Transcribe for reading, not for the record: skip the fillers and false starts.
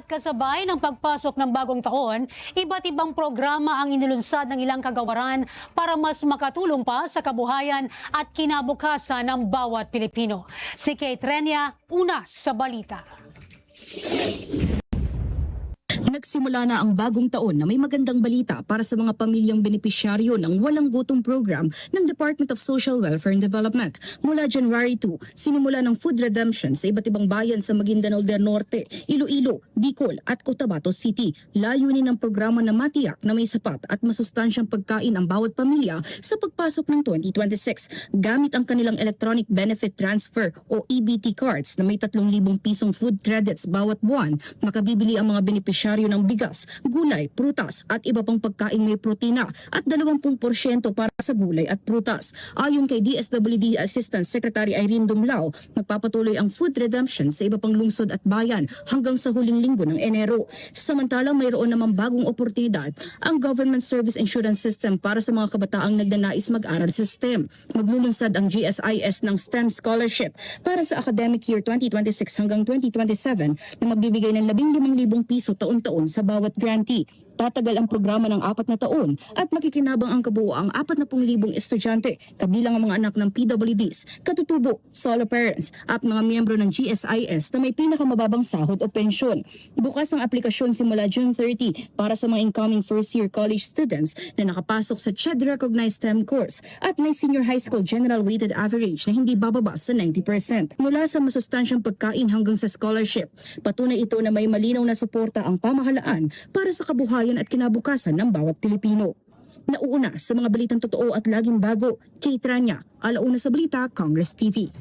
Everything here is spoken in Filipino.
At kasabay ng pagpasok ng bagong taon, iba't ibang programa ang inilunsad ng ilang kagawaran para mas makatulong pa sa kabuhayan at kinabukasan ng bawat Pilipino. Si Kate Renia, una sa balita. Nagsimula na ang bagong taon na may magandang balita para sa mga pamilyang benepisyaryo ng Walang Gutom program ng Department of Social Welfare and Development. Mula January 2, sinimula ng food redemption sa iba't ibang bayan sa Maguindanao del Norte, Iloilo, Bicol at Cotabato City. Layunin ng programa na matiyak na may sapat at masustansyang pagkain ang bawat pamilya sa pagpasok ng 2026. Gamit ang kanilang Electronic Benefit Transfer o EBT cards na may 3,000 pisong food credits bawat buwan, makabibili ang mga benepisyaryo ng bigas, gulay, prutas at iba pang pagkaing may protina at 20% para sa gulay at prutas. Ayon kay DSWD Assistant Secretary Irene Dumlao, magpapatuloy ang food redemption sa iba pang lungsod at bayan hanggang sa huling linggo ng Enero. Samantalang mayroon namang bagong oportunidad ang Government Service Insurance System para sa mga kabataang nagnanais mag-aral sa STEM. Maglulunsad ang GSIS ng STEM Scholarship para sa academic year 2026 hanggang 2027 na magbibigay ng 15,000 piso taon-taon sa bawat grantee. Tatagal ang programa ng 4 na taon at makikinabang ang kabuuang 40,000 estudyante, kabilang ang mga anak ng PWDs, katutubo, solo parents at mga miyembro ng GSIS na may pinakamababang sahod o pensyon. Bukas ang aplikasyon simula June 30 para sa mga incoming first-year college students na nakapasok sa CHED-recognized STEM course at may senior high school general weighted average na hindi bababa sa 90%. Mula sa masustansyang pagkain hanggang sa scholarship, patunay ito na may malinaw na suporta ang pamahalaan para sa kabuhayan at kinabukasan ng bawat Pilipino. Nauuna sa mga balitang totoo at laging bago, Kate Rania, Alauna sa Balita, Congress TV.